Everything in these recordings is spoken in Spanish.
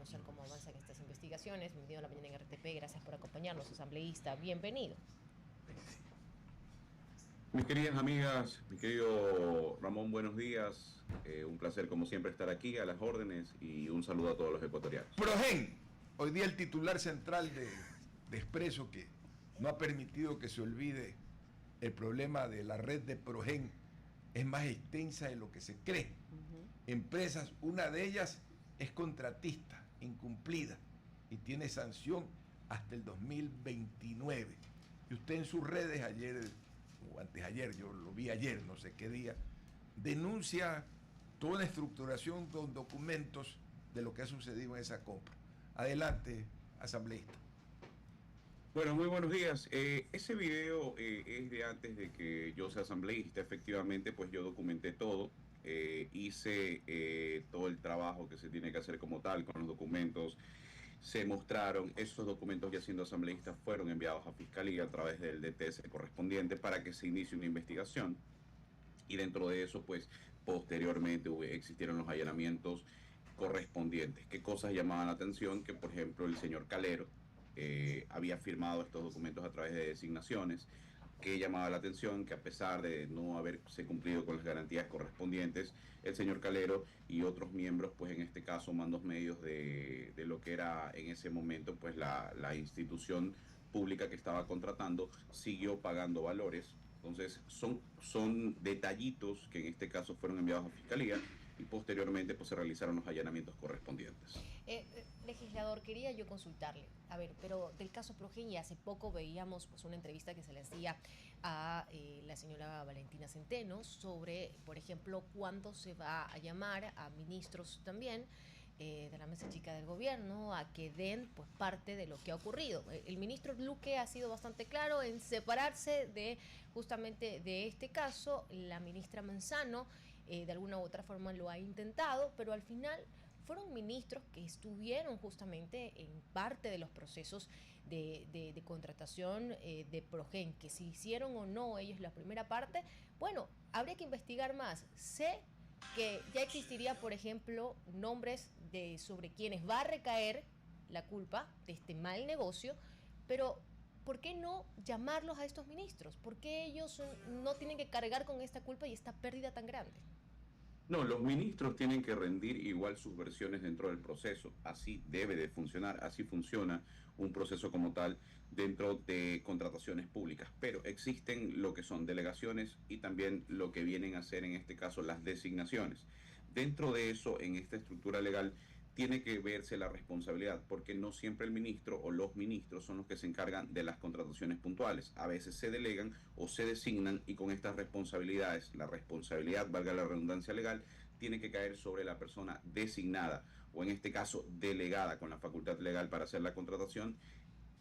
conocer cómo avanzan estas investigaciones. Bienvenido a la mañana en RTP, gracias por acompañarnos, asambleísta, bienvenido. Mis queridas amigas, mi querido Ramón, buenos días. Un placer como siempre estar aquí a las órdenes y un saludo a todos los ecuatorianos. Progen, hoy día el titular central de Expreso, que no ha permitido que se olvide el problema de la red de Progen, es más extensa de lo que se cree. Empresas, una de ellas es contratista, incumplida, y tiene sanción hasta el 2029. Y usted en sus redes ayer, o antes ayer, yo lo vi ayer, no sé qué día, denuncia toda una estructuración con documentos de lo que ha sucedido en esa compra. Adelante, asambleísta. Bueno, muy buenos días. Ese video es de antes de que yo sea asambleísta. Efectivamente, pues yo documenté todo. Hice todo el trabajo que se tiene que hacer como tal con los documentos. Se mostraron, esos documentos ya siendo asambleístas fueron enviados a Fiscalía a través del DTS correspondiente para que se inicie una investigación. Y dentro de eso, pues, posteriormente existieron los allanamientos correspondientes. ¿Qué cosas llamaban la atención? Que, por ejemplo, el señor Calero había firmado estos documentos a través de designaciones. Que llamaba la atención que a pesar de no haberse cumplido con las garantías correspondientes, el señor Calero y otros miembros, pues en este caso mandos medios de lo que era en ese momento, pues la institución pública que estaba contratando, siguió pagando valores. Entonces son detallitos que en este caso fueron enviados a Fiscalía y posteriormente pues se realizaron los allanamientos correspondientes. Legislador, quería yo consultarle, a ver, pero del caso Progen, y hace poco veíamos pues una entrevista que se le hacía a la señora Valentina Centeno sobre, por ejemplo, cuándo se va a llamar a ministros también de la mesa chica del gobierno a que den pues parte de lo que ha ocurrido. El ministro Luque ha sido bastante claro en separarse de justamente de este caso. La ministra Manzano de alguna u otra forma lo ha intentado, pero al final fueron ministros que estuvieron justamente en parte de los procesos de contratación de Progen, que si hicieron o no ellos la primera parte, bueno, habría que investigar más. Sé que ya existiría, por ejemplo, nombres sobre quienes va a recaer la culpa de este mal negocio, pero ¿por qué no llamarlos a estos ministros? ¿Por qué ellos no tienen que cargar con esta culpa y esta pérdida tan grande? No, los ministros tienen que rendir igual sus versiones dentro del proceso. Así debe de funcionar, así funciona un proceso como tal dentro de contrataciones públicas. Pero existen lo que son delegaciones y también lo que vienen a ser en este caso las designaciones. Dentro de eso, en esta estructura legal, tiene que verse la responsabilidad, porque no siempre el ministro o los ministros son los que se encargan de las contrataciones puntuales. A veces se delegan o se designan y con estas responsabilidades, la responsabilidad, valga la redundancia legal, tiene que caer sobre la persona designada o en este caso delegada con la facultad legal para hacer la contratación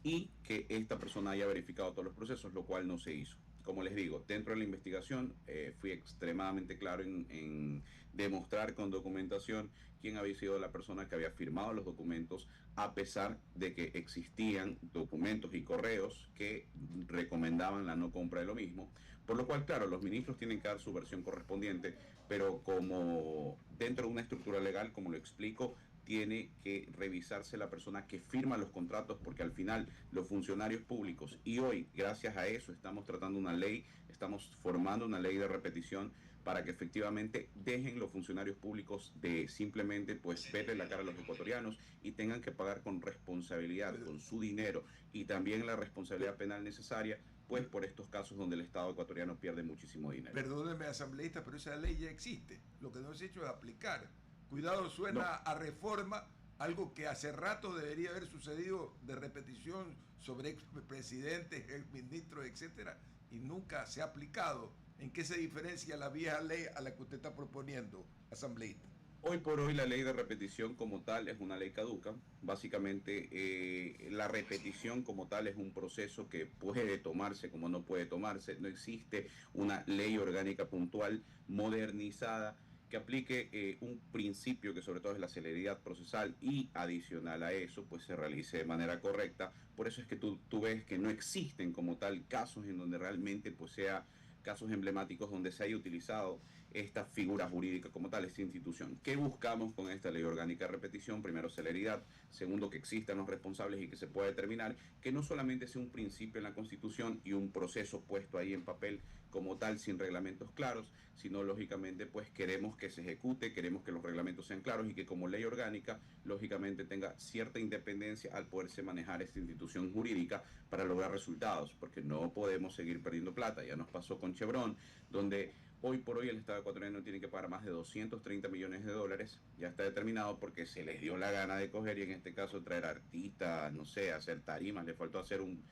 y que esta persona haya verificado todos los procesos, lo cual no se hizo. Como les digo, dentro de la investigación fui extremadamente claro en demostrar con documentación quién había sido la persona que había firmado los documentos, a pesar de que existían documentos y correos que recomendaban la no compra de lo mismo. Por lo cual, claro, los ministros tienen que dar su versión correspondiente, pero como dentro de una estructura legal, como lo explico, tiene que revisarse la persona que firma los contratos, porque al final los funcionarios públicos, y hoy gracias a eso estamos tratando una ley, estamos formando una ley de repetición para que efectivamente dejen los funcionarios públicos de simplemente pues verle la cara a los ecuatorianos y tengan que pagar con responsabilidad, con su dinero y también la responsabilidad penal necesaria, pues por estos casos donde el Estado ecuatoriano pierde muchísimo dinero. Perdóneme, asambleísta, pero esa ley ya existe. Lo que no se ha hecho es aplicar. Cuidado, suena No. a reforma, algo que hace rato debería haber sucedido de repetición sobre expresidentes, exministros, etcétera, y nunca se ha aplicado. ¿En qué se diferencia la vieja ley a la que usted está proponiendo, asambleísta? Hoy por hoy la ley de repetición como tal es una ley caduca. Básicamente la repetición como tal es un proceso que puede tomarse como no puede tomarse. No existe una ley orgánica puntual, modernizada, que aplique un principio que sobre todo es la celeridad procesal y adicional a eso pues se realice de manera correcta. Por eso es que tú ves que no existen como tal casos en donde realmente pues sea casos emblemáticos donde se haya utilizado esta figura jurídica como tal, esta institución. ¿Qué buscamos con esta ley orgánica de repetición? Primero, celeridad. Segundo, que existan los responsables y que se pueda determinar que no solamente sea un principio en la Constitución y un proceso puesto ahí en papel como tal, sin reglamentos claros, sino lógicamente pues queremos que se ejecute, queremos que los reglamentos sean claros y que como ley orgánica lógicamente tenga cierta independencia al poderse manejar esta institución jurídica para lograr resultados, porque no podemos seguir perdiendo plata. Ya nos pasó con Chevron, donde hoy por hoy el Estado ecuatoriano tiene que pagar más de 230 millones de dólares, ya está determinado porque se les dio la gana de coger y en este caso traer artistas, no sé, hacer tarimas, le faltó hacer un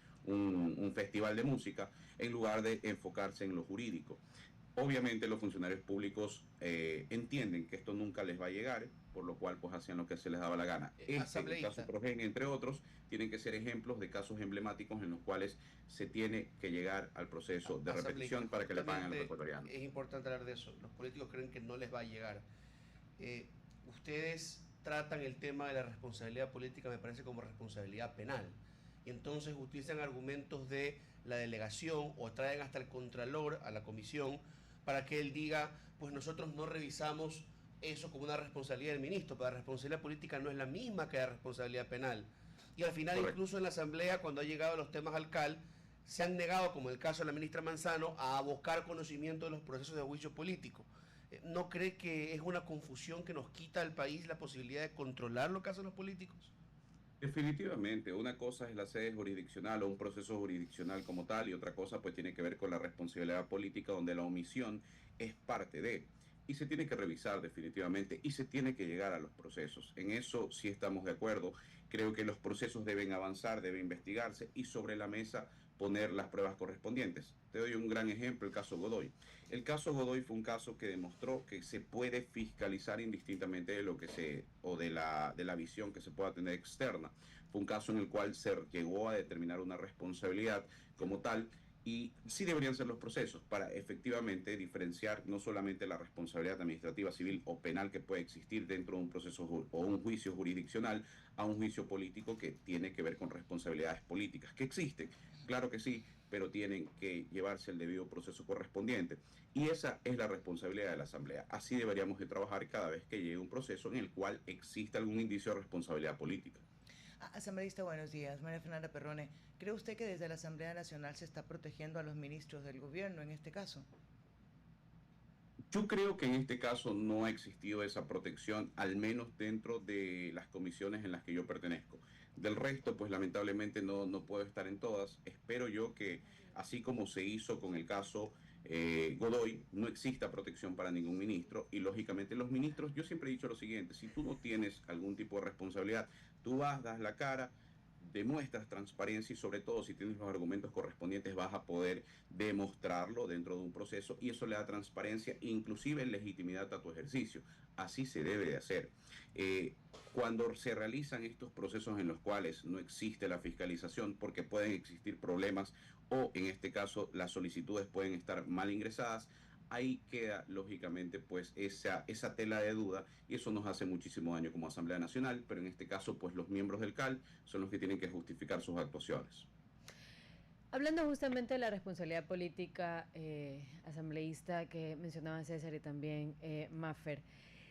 festival de música en lugar de enfocarse en lo jurídico. Obviamente los funcionarios públicos entienden que esto nunca les va a llegar, por lo cual pues hacían lo que se les daba la gana. El caso Progen, entre otros, tienen que ser ejemplos de casos emblemáticos en los cuales se tiene que llegar al proceso de repetición para que le paguen a los ecuatorianos. Es importante hablar de eso. Los políticos creen que no les va a llegar. Ustedes tratan el tema de la responsabilidad política, me parece, como responsabilidad penal. Y entonces utilizan argumentos de la delegación o traen hasta el contralor a la comisión para que él diga, pues nosotros no revisamos eso como una responsabilidad del ministro, pero la responsabilidad política no es la misma que la responsabilidad penal. Y al final, correcto, incluso en la Asamblea, cuando ha llegado a los temas al CAL, se han negado, como el caso de la ministra Manzano, a abocar conocimiento de los procesos de juicio político. ¿No cree que es una confusión que nos quita al país la posibilidad de controlar lo que hacen los políticos? Definitivamente, una cosa es la sede jurisdiccional o un proceso jurisdiccional como tal y otra cosa pues tiene que ver con la responsabilidad política donde la omisión es parte de y se tiene que revisar definitivamente y se tiene que llegar a los procesos. En eso sí estamos de acuerdo. Creo que los procesos deben avanzar, deben investigarse y sobre la mesa poner las pruebas correspondientes. Te doy un gran ejemplo, el caso Godoy. El caso Godoy fue un caso que demostró que se puede fiscalizar indistintamente de lo que o de la visión que se pueda tener externa. Fue un caso en el cual se llegó a determinar una responsabilidad como tal y sí deberían ser los procesos para efectivamente diferenciar no solamente la responsabilidad administrativa, civil o penal que puede existir dentro de un proceso o un juicio jurisdiccional a un juicio político que tiene que ver con responsabilidades políticas, que existen, claro que sí, pero tienen que llevarse el debido proceso correspondiente. Y esa es la responsabilidad de la Asamblea. Así deberíamos de trabajar cada vez que llegue un proceso en el cual exista algún indicio de responsabilidad política. Asambleísta, buenos días. María Fernanda Perrone, ¿cree usted que desde la Asamblea Nacional se está protegiendo a los ministros del gobierno en este caso? Yo creo que en este caso no ha existido esa protección, al menos dentro de las comisiones en las que yo pertenezco. Del resto, pues lamentablemente no puedo estar en todas. Espero yo que, así como se hizo con el caso Godoy, no exista protección para ningún ministro y lógicamente los ministros, yo siempre he dicho lo siguiente, si tú no tienes algún tipo de responsabilidad, tú vas, das la cara, demuestras transparencia y sobre todo si tienes los argumentos correspondientes vas a poder demostrarlo dentro de un proceso y eso le da transparencia e inclusive legitimidad a tu ejercicio. Así se debe de hacer. Cuando se realizan estos procesos en los cuales no existe la fiscalización porque pueden existir problemas o en este caso las solicitudes pueden estar mal ingresadas, ahí queda lógicamente pues esa tela de duda y eso nos hace muchísimo daño como Asamblea Nacional, pero en este caso pues los miembros del CAL son los que tienen que justificar sus actuaciones. Hablando justamente de la responsabilidad política asambleísta que mencionaba César y también Maffer,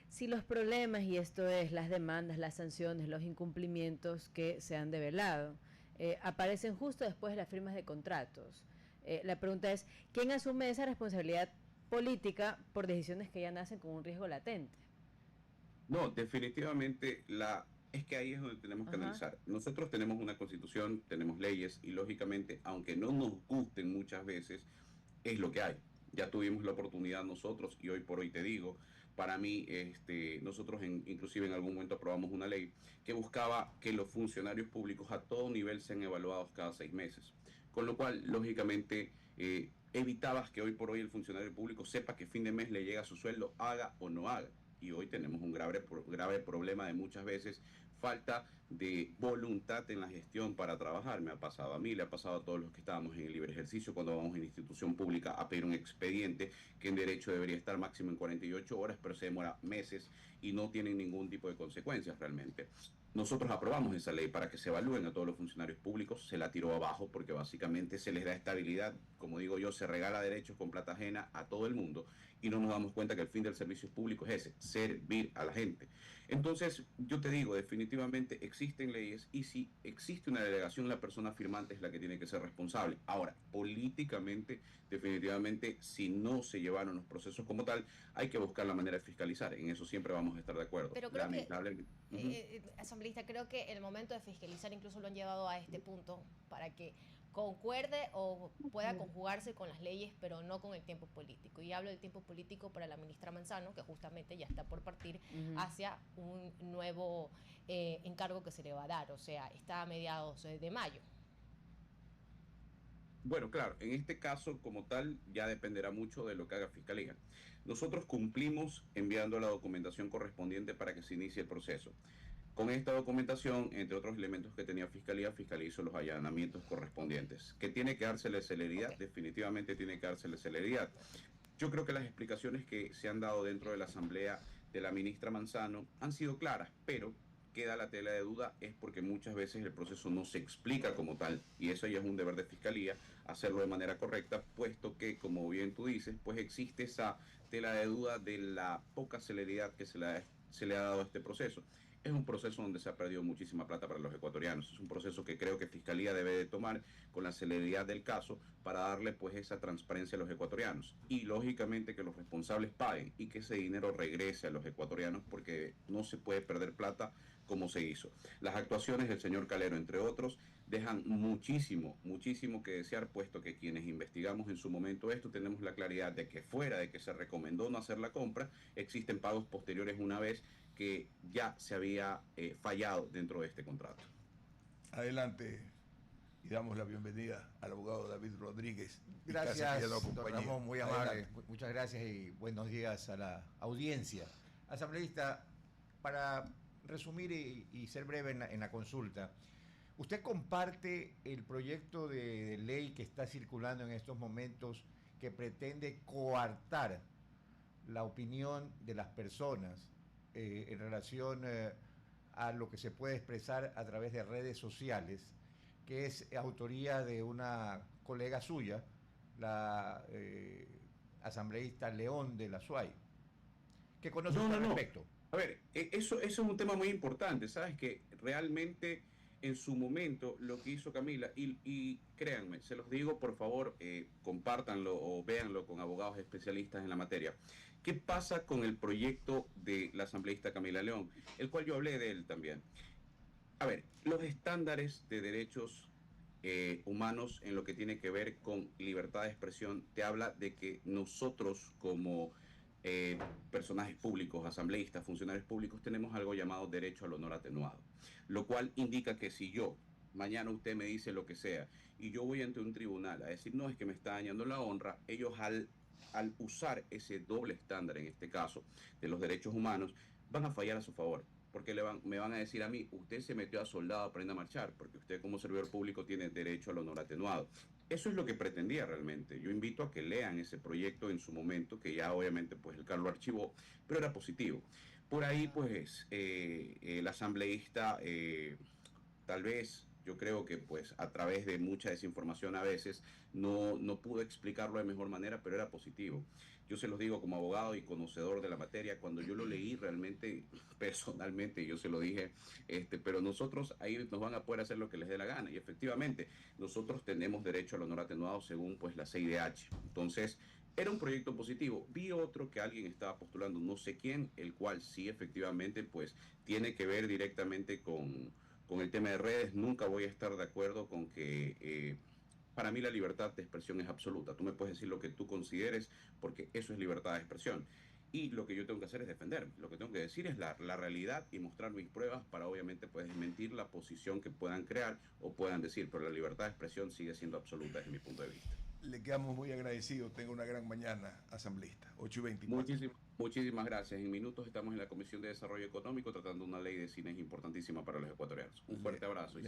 si los problemas, y esto es las demandas, las sanciones, los incumplimientos que se han develado, aparecen justo después de las firmas de contratos, la pregunta es, ¿quién asume esa responsabilidad política por decisiones que ya nacen con un riesgo latente? No, definitivamente es que ahí es donde tenemos que analizar. Nosotros tenemos una constitución, tenemos leyes y lógicamente, aunque no nos gusten muchas veces, es lo que hay. Ya tuvimos la oportunidad nosotros y hoy por hoy te digo, para mí, nosotros inclusive en algún momento aprobamos una ley que buscaba que los funcionarios públicos a todo nivel sean evaluados cada 6 meses. Con lo cual, lógicamente, evitabas que hoy por hoy el funcionario público sepa que fin de mes le llega su sueldo, haga o no haga. Y hoy tenemos un grave problema de muchas veces falta de voluntad en la gestión para trabajar. Me ha pasado a mí, le ha pasado a todos los que estábamos en el libre ejercicio cuando vamos en la institución pública a pedir un expediente que en derecho debería estar máximo en 48 horas, pero se demora meses y no tienen ningún tipo de consecuencias realmente. nosotros aprobamos esa ley para que se evalúen a todos los funcionarios públicos, se la tiró abajo porque básicamente se les da estabilidad, como digo yo, se regala derechos con plata ajena a todo el mundo y no nos damos cuenta que el fin del servicio público es ese, servir a la gente. Entonces, yo te digo, definitivamente existen leyes y si existe una delegación, la persona firmante es la que tiene que ser responsable. Ahora, políticamente, definitivamente, si no se llevaron los procesos como tal, hay que buscar la manera de fiscalizar. En eso siempre vamos a estar de acuerdo. Pero creo Lamentablemente. asambleísta, creo que el momento de fiscalizar incluso lo han llevado a este punto para que concuerde o pueda conjugarse con las leyes, pero no con el tiempo político. Y hablo del tiempo político para la ministra Manzano, que justamente ya está por partir hacia un nuevo encargo que se le va a dar, o sea, está a mediados de mayo. Bueno, claro, en este caso como tal ya dependerá mucho de lo que haga Fiscalía. Nosotros cumplimos enviando la documentación correspondiente para que se inicie el proceso. Con esta documentación, entre otros elementos que tenía Fiscalía hizo los allanamientos correspondientes. ¿Que tiene que dársele celeridad? Okay. Definitivamente tiene que dársele celeridad. Yo creo que las explicaciones que se han dado dentro de la asamblea de la ministra Manzano han sido claras, pero queda la tela de duda es porque muchas veces el proceso no se explica como tal y eso ya es un deber de Fiscalía hacerlo de manera correcta, puesto que, como bien tú dices, pues existe esa tela de duda de la poca celeridad que se le ha dado a este proceso. Es un proceso donde se ha perdido muchísima plata para los ecuatorianos. Es un proceso que creo que Fiscalía debe de tomar con la celeridad del caso para darle pues esa transparencia a los ecuatorianos. Y lógicamente que los responsables paguen y que ese dinero regrese a los ecuatorianos porque no se puede perder plata como se hizo. Las actuaciones del señor Calero, entre otros, dejan muchísimo que desear, puesto que quienes investigamos en su momento esto tenemos la claridad de que fuera de que se recomendó no hacer la compra, existen pagos posteriores una vez que ya se había fallado dentro de este contrato. Adelante y damos la bienvenida al abogado David Rodríguez. Gracias, don Ramón, muy amable. Adelante. Muchas gracias y buenos días a la audiencia. Asambleísta, para resumir y ser breve en la consulta, ¿usted comparte el proyecto de ley que está circulando en estos momentos que pretende coartar la opinión de las personas en relación a lo que se puede expresar a través de redes sociales, que es autoría de una colega suya, la asambleísta León de la SUAY? ¿Qué conoce al respecto? A ver, eso es un tema muy importante, ¿sabes? Que realmente en su momento lo que hizo Camila, y créanme, se los digo, por favor, compártanlo o véanlo con abogados especialistas en la materia. ¿Qué pasa con el proyecto de la asambleísta Camila León? El cual yo hablé de él también. A ver, los estándares de derechos humanos en lo que tiene que ver con libertad de expresión te habla de que nosotros como personajes públicos, asambleístas, funcionarios públicos, tenemos algo llamado derecho al honor atenuado, lo cual indica que si yo, mañana usted me dice lo que sea, y yo voy ante un tribunal a decir, no, es que me está dañando la honra, ellos al usar ese doble estándar, en este caso, de los derechos humanos, van a fallar a su favor, porque me van a decir a mí, usted se metió a soldado, aprenda a marchar, porque usted como servidor público tiene derecho al honor atenuado. Eso es lo que pretendía realmente. Yo invito a que lean ese proyecto en su momento, que ya obviamente pues el CAR lo archivó, pero era positivo. Por ahí pues el asambleísta tal vez yo creo que pues a través de mucha desinformación a veces no pudo explicarlo de mejor manera, pero era positivo. Yo se los digo como abogado y conocedor de la materia, cuando yo lo leí realmente, personalmente, yo se lo dije, pero nosotros ahí nos van a poder hacer lo que les dé la gana. Y efectivamente, nosotros tenemos derecho al honor atenuado según pues la CIDH. Entonces, era un proyecto positivo. Vi otro que alguien estaba postulando, no sé quién, el cual sí efectivamente pues tiene que ver directamente con el tema de redes. Nunca voy a estar de acuerdo con que para mí la libertad de expresión es absoluta. Tú me puedes decir lo que tú consideres porque eso es libertad de expresión. Y lo que yo tengo que hacer es defenderme. Lo que tengo que decir es la realidad y mostrar mis pruebas para obviamente pues desmentir la posición que puedan crear o puedan decir. Pero la libertad de expresión sigue siendo absoluta desde mi punto de vista. Le quedamos muy agradecidos. Tenga una gran mañana, asambleísta. 8:24. Muchísimas gracias. En minutos estamos en la Comisión de Desarrollo Económico tratando una ley de cine importantísima para los ecuatorianos. Un fuerte abrazo. Y